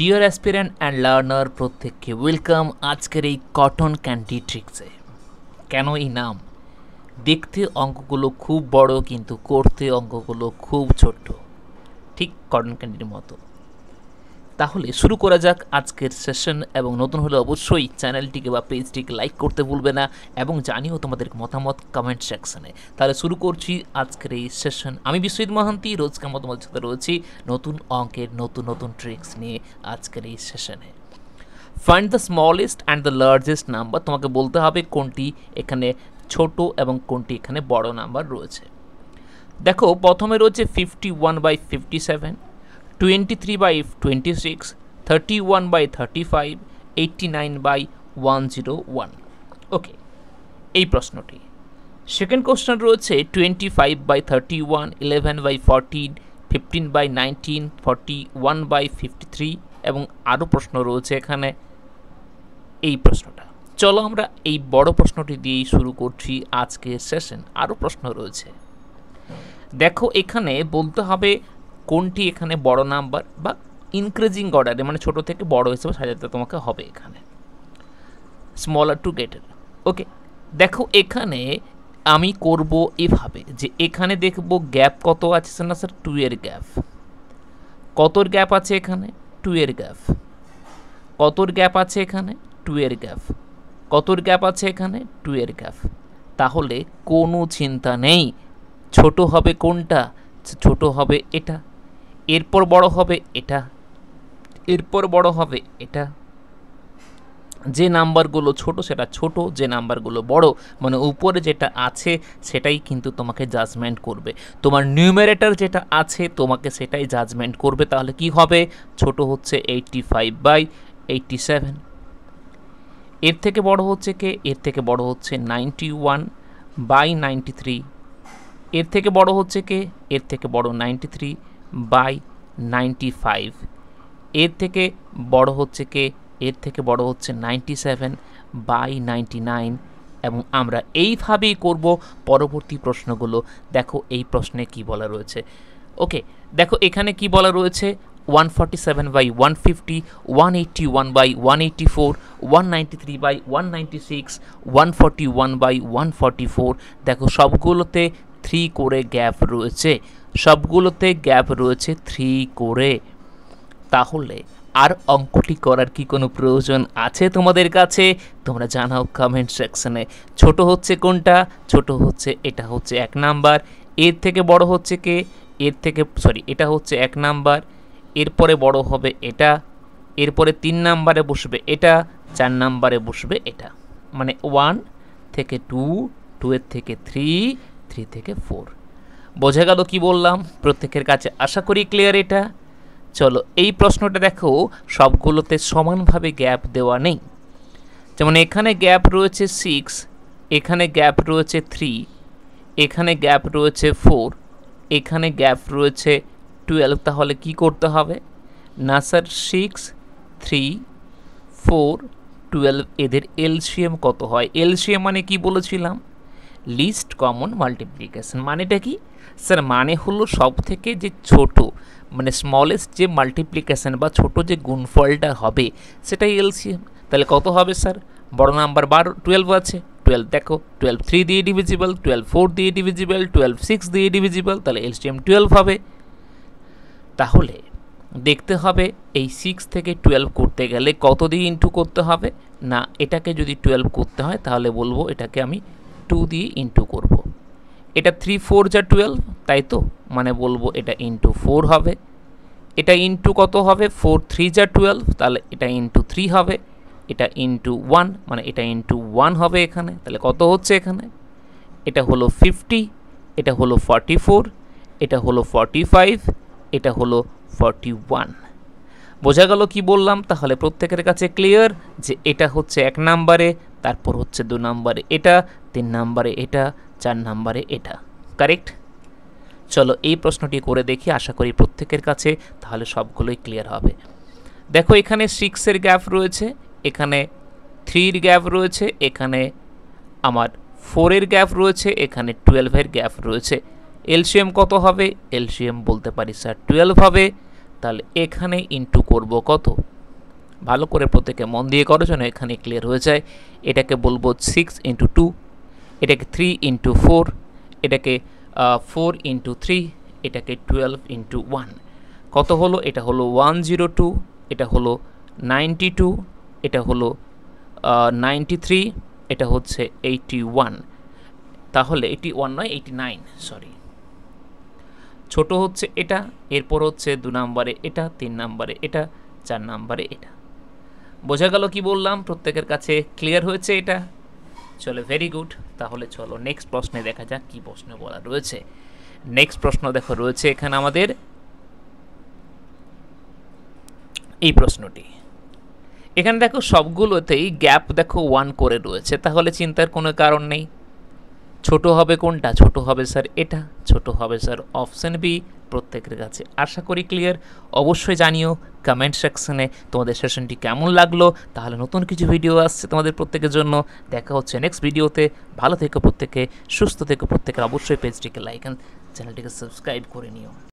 Deer aspirant and learner প্রত্যেককে welcome আজকের এই কটন ক্যান্ডি ট্রিক্সে। কেন এই নাম? দেখতে অঙ্কগুলো খুব বড় কিন্তু করতে অঙ্কগুলো খুব ছোট্ট, ঠিক কটন ক্যান্ডির মতো। তাহলে শুরু করা যাক আজকের সেশন, এবং নতুন হলে অবশ্যই চ্যানেলটিকে বা পেজটিকে লাইক করতে ভুলবে না এবং জানিও তোমাদের মতামত কমেন্ট সেকশনে। তাহলে শুরু করছি আজকের এই সেশন। আমি বিশ্বজিৎ মহান্তি, রোজকার মতো তোমাদের সাথে রয়েছি নতুন অঙ্কের নতুন ট্রিক্স নিয়ে আজকের এই সেশনে। Find the smallest and the largest number. তোমাকে বলতে হবে কোনটি এখানে ছোট এবং কোনটি এখানে বড় নাম্বার রয়েছে। দেখো প্রথমে রয়েছে 51/57, 23/26, 31/35, 89/101। ওকে, এই প্রশ্নটি। সেকেন্ড কোশ্চেন রয়েছে 25/31, 11/14, 15/19, 41/53 এবং আরও প্রশ্ন রয়েছে এখানে। এই প্রশ্নটা, চলো আমরা এই বড় প্রশ্নটি দিয়েই শুরু করছি আজকের সেশন। আরও প্রশ্ন রয়েছে। দেখো এখানে বলতে হবে কোনটি এখানে বড় নাম্বার বা ইনক্রিজিং অর্ডারে, মানে ছোট থেকে বড় হিসেবে সাজাতে তোমাকে হবে এখানে, স্মলার টু গ্রেটার। ওকে, দেখো এখানে আমি করব এভাবে যে এখানে দেখব গ্যাপ কত আছে না স্যার, 2 এর গ্যাপ। কতর গ্যাপ আছে এখানে? 2 এর গ্যাপ। কতর গ্যাপ আছে এখানে? 2 এর গ্যাপ। কতর গ্যাপ আছে এখানে? 2 এর গ্যাপ। তাহলে কোনো চিন্তা নেই, ছোট হবে কোনটা? ছোট হবে এটা, এরপর বড় হবে এটা, এরপর বড় হবে এটা। যে নাম্বারগুলো ছোট সেটা ছোট, যে নাম্বারগুলো বড় মানে উপরে যেটা আছে সেটাই কিন্তু তোমাকে জাজমেন্ট করবে। তোমার নিউমারেটর যেটা আছে তোমাকে সেটাই জাজমেন্ট করবে। তাহলে কি হবে? ছোট হচ্ছে 85/87। এর থেকে বড় হচ্ছে কে? এর থেকে বড় হচ্ছে 91/93। এর থেকে বড় হচ্ছে কে? এর থেকে বড় 93/95। এর থেকে বড় হচ্ছে কে? এর থেকে বড় হচ্ছে 97/99। এবং আমরা এইভাবেই করব পরবর্তী প্রশ্নগুলো। দেখো এই প্রশ্নে কি বলা রয়েছে। ওকে, দেখো এখানে কি বলা রয়েছে, 147/150, 181/184, 193/196, 141/144। দেখো সবগুলোতে 3 করে গ্যাপ রয়েছে, সবগুলোতে গ্যাপ রয়েছে 3 করে। তাহলে আর অঙ্কটি করার কি কোনো প্রয়োজন আছে তোমাদের কাছে? তোমরা জানাও কমেন্ট সেকশনে। ছোট হচ্ছে কোনটা? ছোট হচ্ছে এটা, হচ্ছে 1 নাম্বার। এর থেকে বড় হচ্ছে কে? এর থেকে এটা হচ্ছে 1 নাম্বার। এরপরে বড় হবে এটা, এরপরে 3 নাম্বারে বসবে এটা, 4 নাম্বারে বসবে এটা। মানে 1 থেকে 2, 2 এর থেকে 3, 3 থেকে 4। বোঝা গেল কি বললাম? প্রত্যেকের কাছে আশা করি ক্লিয়ার এটা। চলো এই প্রশ্নটা দেখো, সবগুলোতে সমানভাবে গ্যাপ দেওয়া নেই। যেমন এখানে গ্যাপ রয়েছে 6, এখানে গ্যাপ রয়েছে 3, এখানে গ্যাপ রয়েছে 4, এখানে গ্যাপ রয়েছে 12। তাহলে কি করতে হবে না স্যার, 6, 3, 4, 12 এদের এলসিএম কত হয়? এলসিএম মানে কি বলেছিলাম? List common multiplication. মানেটা কি স্যার? মানে হলো সব থেকে যে ছোট, মানে স্মলেস্ট যে মাল্টিপ্লিকেশন বা ছোট যে গুণফলটা হবে সেটাই এলসিএম। তাহলে কত হবে স্যার? বড় নাম্বার 12 আছে, 12 দেখো 12 3 দিয়ে ডিভিজিবল, 12 4 দিয়ে ডিভিজিবল, 12 6 দিয়ে ডিভিজিবল, তাহলে এলসিএম 12 হবে। তাহলে দেখতে হবে এই 6 থেকে 12 করতে গেলে কত দিয়ে ইন্টু করতে হবে না, এটাকে যদি 12 করতে হয় তাহলে বলবো এটাকে আমি 2 দিয়ে ইন্টু করব। এটা 3 4 যা 12, তাই তো, মানে বলবো এটা ইন্টু 4 হবে। এটা ইন্টু কত হবে? 4 3 যা 12, তাহলে এটা ইন্টু 3 হবে। এটা ইন্টু 1, মানে এটা ইন্টু 1 হবে এখানে। তাহলে কত হচ্ছে এখানে? এটা হলো 50, এটা হলো 44, এটা হলো 45, এটা হলো 41। বোঝা গেল কি বললাম? তাহলে প্রত্যেকের কাছে ক্লিয়ার যে এটা হচ্ছে 1 নাম্বারে, তারপর হচ্ছে 2 নাম্বারে এটা, 3 নাম্বারে এটা, 4 নাম্বারে এটা। কারেক্ট? চলো এই প্রশ্নটি করে দেখি, আশা করি প্রত্যেকের কাছে তাহলে সবগুলোই ক্লিয়ার হবে। দেখো এখানে 6 এর গ্যাপ রয়েছে, এখানে 3 এর গ্যাপ রয়েছে, এখানে আমার 4 এর গ্যাপ রয়েছে, এখানে 12 এর গ্যাপ রয়েছে। এলসিএম কত হবে? এলসিএম বলতে পারি স্যার 12 হবে। তাহলে এখানে ইন্টু করব কত? ভালো করে প্রত্যেকে মন দিয়ে করার জন্য এখানে ক্লিয়ার হয়ে যায়। এটাকে বলবো 6 × 2, এটাকে 3 × 4, এটাকে 4 × 3, এটাকে 12 × 1। কত হলো? এটা হলো 102, এটা হলো 92, এটা হলো 93, এটা হচ্ছে 81। তাহলে 81 নয়, 89, সরি। ছোট হচ্ছে এটা, এরপর হচ্ছে 2 নম্বরে এটা, 3 নম্বরে এটা, 4 নম্বরে এটা। বোঝা গেল কি বললাম? প্রত্যেকের কাছে ক্লিয়ার হয়েছে এটা? চলো, ভেরি গুড। তাহলে চলো নেক্সট প্রশ্নে দেখা যাক কি প্রশ্ন বলা রয়েছে। নেক্সট প্রশ্ন দেখো রয়েছে এখানে আমাদের এই প্রশ্নটি। এখানে দেখো সবগুলোতেই গ্যাপ দেখো 1 করে রয়েছে, তাহলে চিন্তার কোনো কারণ নেই। ছোট হবে কোনটা? ছোট হবে স্যার এটা, ছোট হবে স্যার অপশন বি। প্রত্যেকের কাছে আশা করি ক্লিয়ার। অবশ্যই জানিও কমেন্ট সেকশনে তোমাদের সেশনটি কেমন লাগলো। তাহলে নতুন কিছু ভিডিও আসছে তোমাদের প্রত্যেকের জন্য। দেখা হচ্ছে নেক্সট ভিডিওতে। ভালো থেকো প্রত্যেকে, সুস্থ থেকো প্রত্যেকে। অবশ্যই পেজটিকে লাইক অ্যান্ড চ্যানেলটিকে সাবস্ক্রাইব করে নিও।